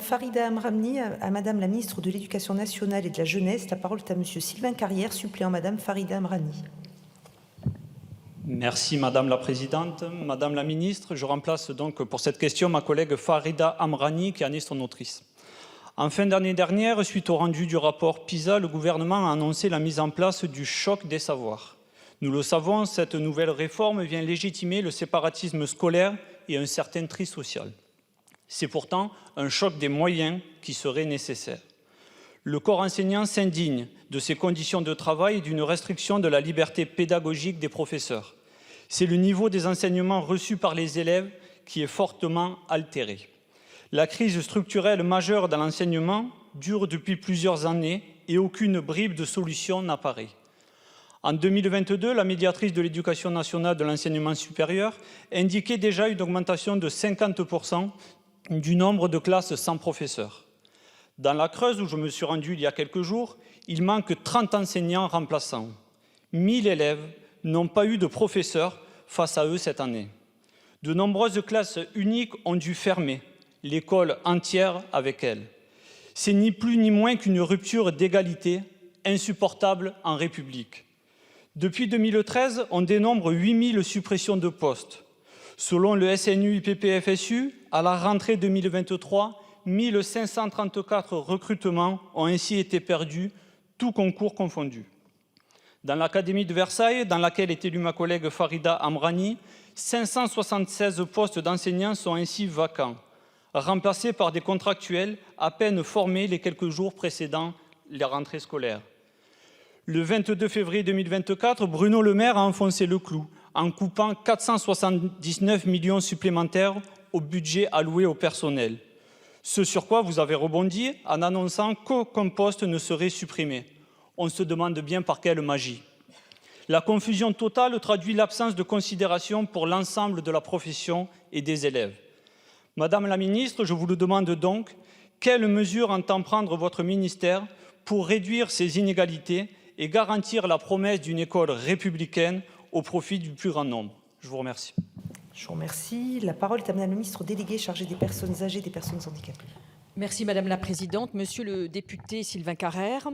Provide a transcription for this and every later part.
Farida Amrani à Madame la ministre de l'Éducation nationale et de la Jeunesse. La parole est à Monsieur Sylvain Carrière, suppléant Madame Farida Amrani. Merci Madame la Présidente. Madame la Ministre, je remplace donc pour cette question ma collègue Farida Amrani qui en est son autrice. En fin d'année dernière, suite au rendu du rapport PISA, le gouvernement a annoncé la mise en place du choc des savoirs. Nous le savons, cette nouvelle réforme vient légitimer le séparatisme scolaire et un certain tri social. C'est pourtant un choc des moyens qui serait nécessaire. Le corps enseignant s'indigne de ces conditions de travail et d'une restriction de la liberté pédagogique des professeurs. C'est le niveau des enseignements reçus par les élèves qui est fortement altéré. La crise structurelle majeure dans l'enseignement dure depuis plusieurs années et aucune bribe de solution n'apparaît. En 2022, la médiatrice de l'Éducation nationale de l'enseignement supérieur indiquait déjà une augmentation de 50% du nombre de classes sans professeur. Dans la Creuse, où je me suis rendu il y a quelques jours, il manque 30 enseignants remplaçants. 1000 élèves n'ont pas eu de professeur face à eux cette année. De nombreuses classes uniques ont dû fermer, l'école entière avec elles. C'est ni plus ni moins qu'une rupture d'égalité insupportable en République. Depuis 2013, on dénombre 8000 suppressions de postes. Selon le SNU-IPP-FSU, à la rentrée 2023, 1534 recrutements ont ainsi été perdus, tous concours confondus. Dans l'Académie de Versailles, dans laquelle est élue ma collègue Farida Amrani, 576 postes d'enseignants sont ainsi vacants, remplacés par des contractuels à peine formés les quelques jours précédant la rentrée scolaire. Le 22 février 2024, Bruno Le Maire a enfoncé le clou en coupant 479 millions supplémentaires au budget alloué au personnel. Ce sur quoi vous avez rebondi en annonçant qu'aucun poste ne serait supprimé. On se demande bien par quelle magie. La confusion totale traduit l'absence de considération pour l'ensemble de la profession et des élèves. Madame la ministre, je vous le demande donc, quelles mesures entend prendre votre ministère pour réduire ces inégalités et garantir la promesse d'une école républicaine au profit du plus grand nombre? Je vous remercie. Je vous remercie. La parole est à Madame la ministre déléguée chargée des personnes âgées et des personnes handicapées. Merci Madame la Présidente. Monsieur le député Sylvain Carrère,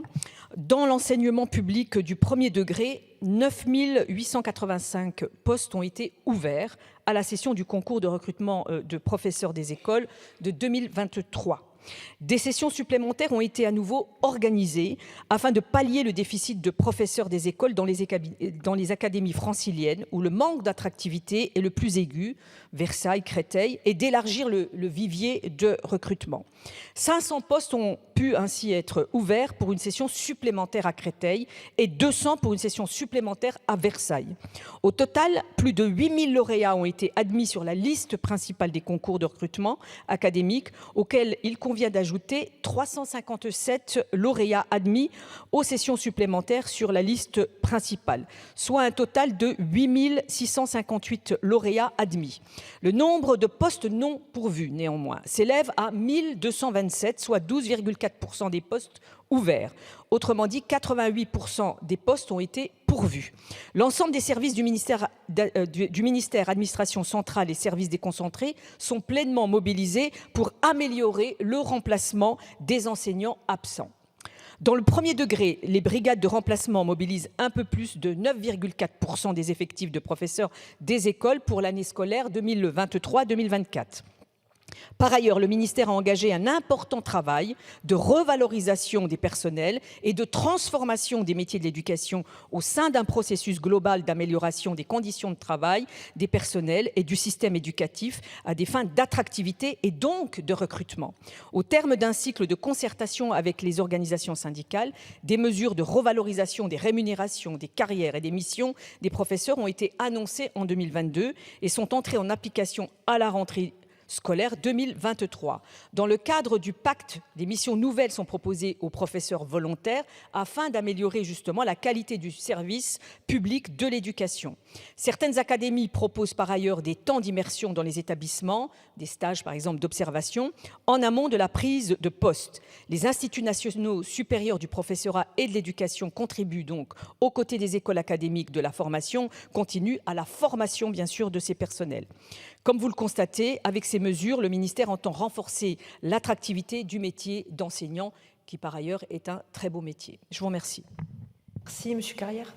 dans l'enseignement public du premier degré, 9 885 postes ont été ouverts à la session du concours de recrutement de professeurs des écoles de 2023. Des sessions supplémentaires ont été à nouveau organisées afin de pallier le déficit de professeurs des écoles dans les académies franciliennes où le manque d'attractivité est le plus aigu, Versailles, Créteil, et d'élargir le vivier de recrutement. 500 postes ont pu ainsi être ouverts pour une session supplémentaire à Créteil et 200 pour une session supplémentaire à Versailles. Au total, plus de 8000 lauréats ont été admis sur la liste principale des concours de recrutement académique auxquels il convient d'ajouter 357 lauréats admis aux sessions supplémentaires sur la liste principale, soit un total de 8658 lauréats admis. Le nombre de postes non pourvus, néanmoins, s'élève à 1227, soit 12,4% des postes ouverts. Autrement dit, 88% des postes ont été pourvus. L'ensemble des services du ministère administration centrale et services déconcentrés sont pleinement mobilisés pour améliorer le remplacement des enseignants absents. Dans le premier degré, les brigades de remplacement mobilisent un peu plus de 9,4% des effectifs de professeurs des écoles pour l'année scolaire 2023-2024. Par ailleurs, le ministère a engagé un important travail de revalorisation des personnels et de transformation des métiers de l'éducation au sein d'un processus global d'amélioration des conditions de travail des personnels et du système éducatif à des fins d'attractivité et donc de recrutement. Au terme d'un cycle de concertation avec les organisations syndicales, des mesures de revalorisation des rémunérations, des carrières et des missions des professeurs ont été annoncées en 2022 et sont entrées en application à la rentrée scolaire 2023. Dans le cadre du pacte, des missions nouvelles sont proposées aux professeurs volontaires afin d'améliorer justement la qualité du service public de l'éducation. Certaines académies proposent par ailleurs des temps d'immersion dans les établissements, des stages par exemple d'observation, en amont de la prise de poste. Les instituts nationaux supérieurs du professorat et de l'éducation contribuent donc aux côtés des écoles académiques de la formation continue à la formation bien sûr de ces personnels. Comme vous le constatez, avec ces ces mesures, le ministère entend renforcer l'attractivité du métier d'enseignant, qui par ailleurs est un très beau métier. Je vous remercie. Merci, Monsieur Carrière.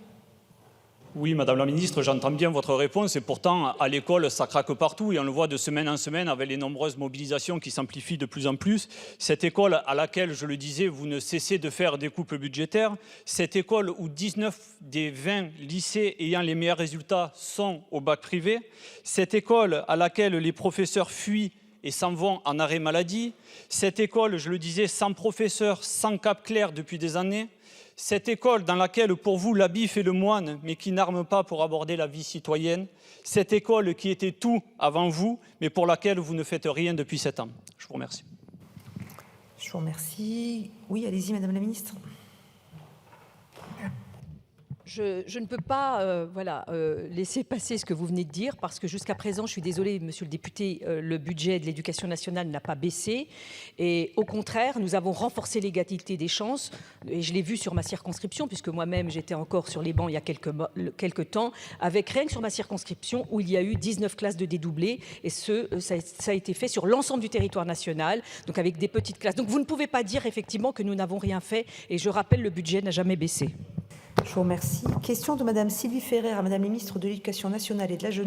Oui, Madame la Ministre, j'entends bien votre réponse et pourtant, à l'école, ça craque partout et on le voit de semaine en semaine avec les nombreuses mobilisations qui s'amplifient de plus en plus. Cette école à laquelle, je le disais, vous ne cessez de faire des coupes budgétaires, cette école où 19 des 20 lycées ayant les meilleurs résultats sont au bac privé, cette école à laquelle les professeurs fuient et s'en vont en arrêt maladie, cette école, je le disais, sans professeur, sans cap clair depuis des années, cette école dans laquelle, pour vous, l'habit fait le moine, mais qui n'arme pas pour aborder la vie citoyenne. Cette école qui était tout avant vous, mais pour laquelle vous ne faites rien depuis 7 ans. Je vous remercie. Je vous remercie. Oui, allez-y, Madame la Ministre. Je ne peux pas laisser passer ce que vous venez de dire parce que jusqu'à présent, je suis désolée, monsieur le député, le budget de l'éducation nationale n'a pas baissé et au contraire, nous avons renforcé l'égalité des chances et je l'ai vu sur ma circonscription puisque moi-même j'étais encore sur les bancs il y a quelques temps avec rien que sur ma circonscription où il y a eu 19 classes de dédoublés et ça a été fait sur l'ensemble du territoire national, donc avec des petites classes. Donc vous ne pouvez pas dire effectivement que nous n'avons rien fait et je rappelle, le budget n'a jamais baissé. Je vous remercie. Question de Madame Sylvie Ferrer à Madame la Ministre de l'Éducation nationale et de la Jeunesse.